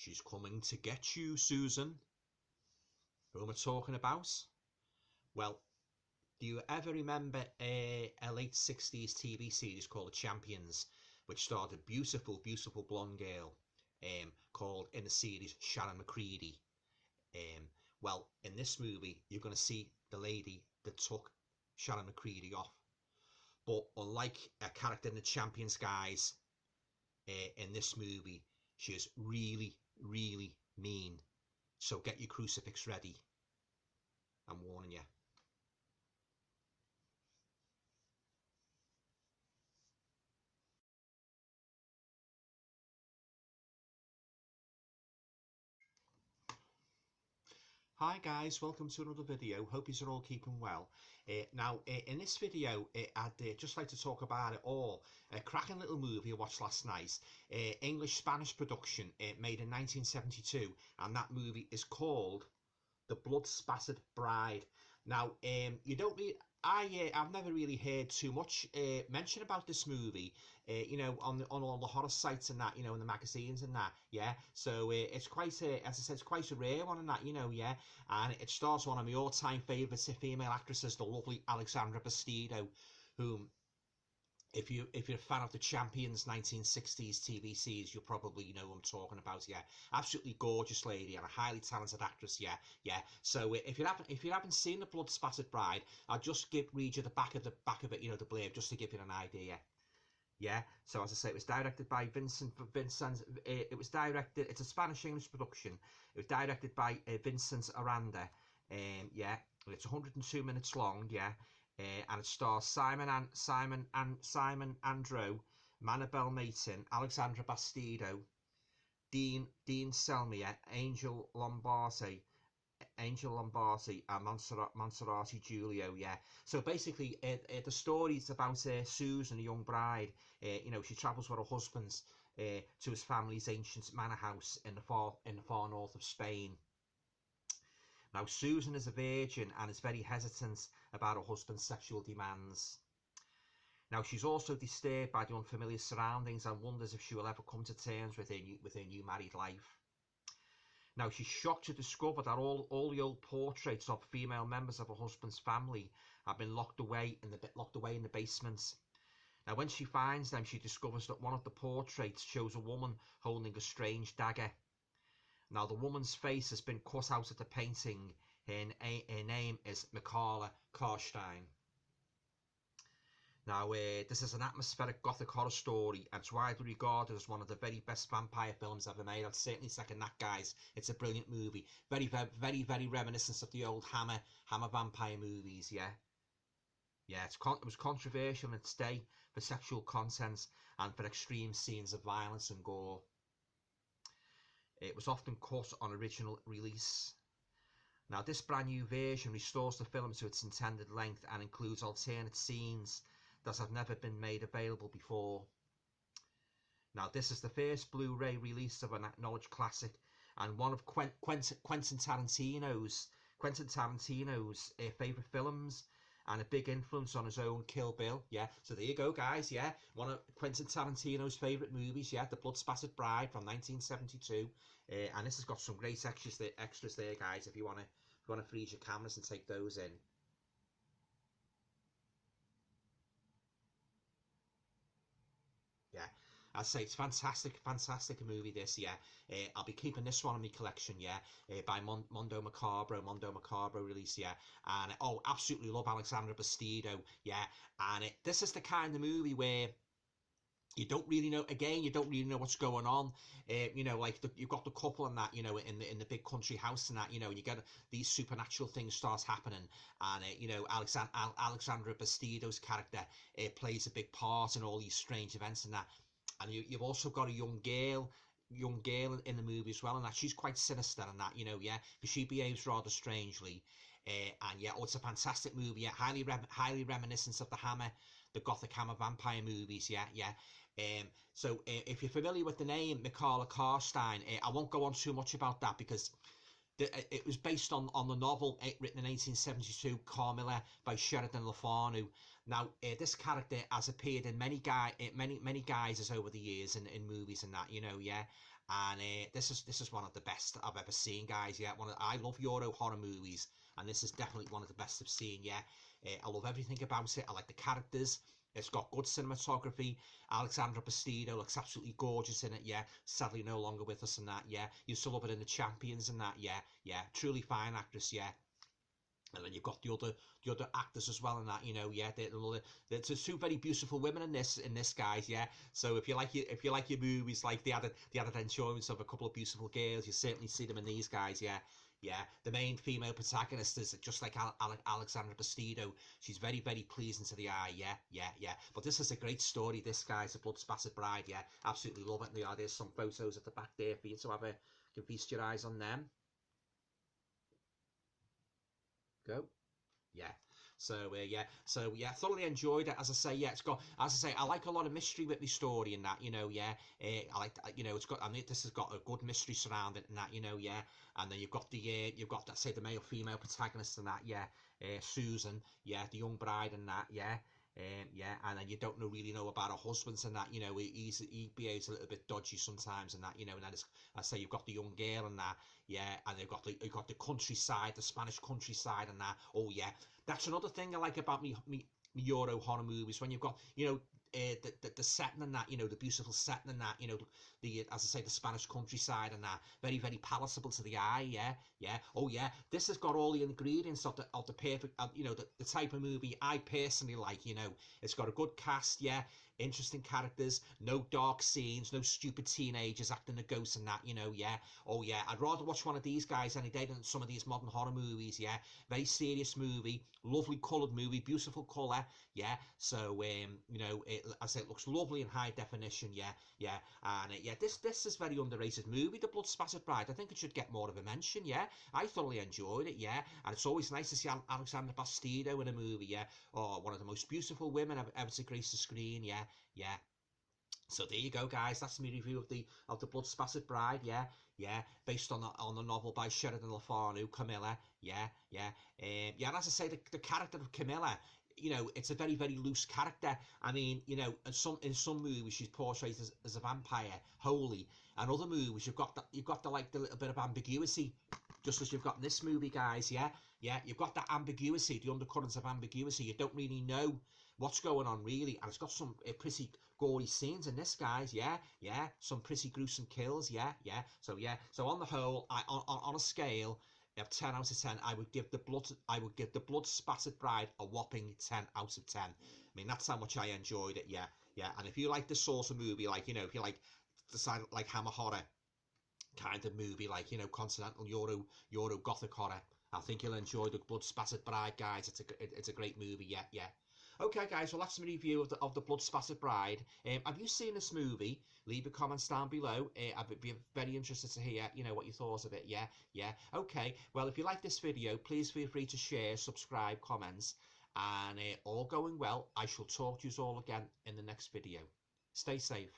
She's coming to get you, Susan. Who am I talking about? Well, do you ever remember a late 60s TV series called The Champions, which starred a beautiful, beautiful blonde girl called in the series Sharon McCready? Well, in this movie, you're going to see the lady that took Sharon McCready off. But unlike a character in The Champions, guys, in this movie, she is really, really mean. So get your crucifix ready. I'm warning you. Hi guys, welcome to another video. Hope you're all keeping well. Now, in this video, I'd just like to talk about it all. A cracking little movie I watched last night. English-Spanish production, made in 1972, and that movie is called The Blood-Spattered Bride. Now, you don't really... I've never really heard too much mention about this movie, you know, on all the horror sites and that, you know, in the magazines and that, yeah. So it's quite a, as I said, it's quite a rare one and that, you know, yeah. And it stars one of my all-time favourites, female actresses, the lovely Alexandra Bastedo, whom, if you're a fan of the Champions 1960s TV series, you'll probably know who I'm talking about. Yeah, absolutely gorgeous lady and a highly talented actress. Yeah. So if you haven't seen The Blood Spattered Bride, I'll just read you the back of it, you know, the blurb, just to give you an idea. Yeah. So as I say, it was directed by Vincent. It was directed. It's a Spanish-English production. It was directed by Vincent Aranda. Yeah. It's 102 minutes long. Yeah. And it stars Simon Andrew, Manabel Matin, Alexandra Bastedo, Dean Selmier, Angel Lombardi, and Monserrati Giulio. Yeah. So basically, the story is about Susan, a young bride. You know, she travels with her husband to his family's ancient manor house in the far north of Spain. Now, Susan is a virgin and is very hesitant about her husband's sexual demands. Now, she's also disturbed by the unfamiliar surroundings and wonders if she will ever come to terms with her new married life. Now, she's shocked to discover that all the old portraits of female members of her husband's family have been locked away in the basement. Now, when she finds them, she discovers that one of the portraits shows a woman holding a strange dagger. Now, the woman's face has been cut out of the painting. Her name is Michaela Karstein. Now, this is an atmospheric gothic horror story, and it's widely regarded as one of the very best vampire films ever made. I'd certainly second that, guys. It's a brilliant movie. Very, very, very reminiscent of the old Hammer vampire movies, yeah. Yeah, it was controversial in its day for sexual content and for extreme scenes of violence and gore. It was often cut on original release. Now, this brand new version restores the film to its intended length and includes alternate scenes that have never been made available before. Now, this is the first Blu-ray release of an acknowledged classic and one of Quentin Tarantino's favourite films, and a big influence on his own Kill Bill. Yeah, so there you go, guys. Yeah, one of Quentin Tarantino's favourite movies. Yeah, The Blood Spattered Bride from 1972, and this has got some great extras there, guys. If you want to freeze your cameras and take those in. Yeah, I'd say it's fantastic movie this, yeah. I'll be keeping this one in my collection, yeah, by Mondo Macabro release, yeah. And absolutely love Alexandra Bastedo, yeah. And this is the kind of movie where you don't really know what's going on. You know, like you've got the couple and that, you know, in the big country house and that, you know, you get these supernatural things start happening, and you know, Alexandra Bastedo's character plays a big part in all these strange events and that. And you've also got a young girl in the movie as well, and that she's quite sinister and that, you know, yeah, because she behaves rather strangely. And yeah, it's a fantastic movie, yeah, highly reminiscent of the Gothic Hammer vampire movies, yeah. So if you're familiar with the name Michaela Karstein, I won't go on too much about that, because it was based on the novel written in 1872, Carmilla by Sheridan Le Fanu. Now, this character has appeared in many guises over the years in movies and that, you know, yeah. And this is one of the best I've ever seen, guys. Yeah, I love Euro horror movies, and this is definitely one of the best I've seen. Yeah, I love everything about it. I like the characters. It's got good cinematography. Alexandra Bastedo looks absolutely gorgeous in it. Yeah, sadly no longer with us and that. Yeah, you still love it in The Champions and that. Yeah, yeah, truly fine actress. Yeah. And then you've got the other actors as well in that, you know, yeah. There's two very beautiful women in this guys, yeah. So if you like your movies like the added enjoyment of a couple of beautiful girls, you certainly see them in these guys, yeah. Yeah, the main female protagonist is just like Alexandra Bastedo. She's very, very pleasing to the eye, yeah, yeah, yeah. But this is a great story, this guy's A Blood Spattered Bride, yeah. Absolutely love it. Yeah, there's some photos at the back there for you to have you can feast your eyes on them. Go. Yeah. So yeah, thoroughly enjoyed it. As I say, yeah, it's got, as I say, I like a lot of mystery with the story and that, you know, yeah. I like, you know, it's got, I mean, this has got a good mystery surrounding it and that, you know, yeah. And then you've got that, say, the male female protagonist and that, yeah. Susan, yeah, the young bride and that, yeah. Yeah, and then you don't really know about her husbands and that, you know, he behaves a little bit dodgy sometimes and that, you know, and then it's, I say, you've got the young girl and that, yeah, and you've got the countryside, the Spanish countryside and that. Oh yeah, that's another thing I like about me Euro horror movies, when you've got, you know, the setting and that, you know, the beautiful setting and that, you know, the as I say, the Spanish countryside and that, very, very palatable to the eye, yeah, yeah. Oh yeah, this has got all the ingredients of the perfect, you know, the type of movie I personally like, you know. It's got a good cast, yeah, interesting characters, no dark scenes, no stupid teenagers acting the ghosts and that, you know, yeah. Oh yeah, I'd rather watch one of these guys any day than some of these modern horror movies, yeah. Very serious movie, lovely coloured movie, beautiful colour, yeah. So you know, I say it looks lovely in high definition, yeah, yeah. And yeah, this is very underrated movie, The Blood Spattered Bride. I think it should get more of a mention, yeah. I thoroughly enjoyed it, yeah. And it's always nice to see Alexandra Bastedo in a movie, yeah. Oh, one of the most beautiful women I've ever to grace the screen, yeah, yeah. So there you go, guys. That's my review of the Blood Spattered Bride. Yeah, yeah. Based on the novel by Sheridan Le Fanu, Camilla. Yeah, yeah. Yeah. And as I say, the character of Camilla, you know, it's a very, very loose character. I mean, you know, in some movies she's portrayed as a vampire, holy, and other movies you've got the like the little bit of ambiguity, just as you've got in this movie, guys. Yeah, yeah. You've got that ambiguity, the undercurrents of ambiguity. You don't really know what's going on really, and it's got some pretty gory scenes in this, guys. Yeah, yeah, some pretty gruesome kills. Yeah, yeah. So yeah, so on the whole, on a scale of 10 out of 10, I would give the Blood Spattered Bride a whopping 10 out of 10. I mean, that's how much I enjoyed it. Yeah, yeah. And if you like this sort of movie, like, you know, if you like the side like Hammer horror kind of movie, like, you know, continental Euro gothic horror, I think you'll enjoy the Blood Spattered Bride, guys. It's a great movie. Yeah, yeah. Okay, guys, well, that's my review of the Blood Spattered Bride. Have you seen this movie? Leave your comments down below. I'd be very interested to hear, you know, what you thought of it. Yeah, yeah. Okay, well, if you like this video, please feel free to share, subscribe, comments, and all going well, I shall talk to you all again in the next video. Stay safe.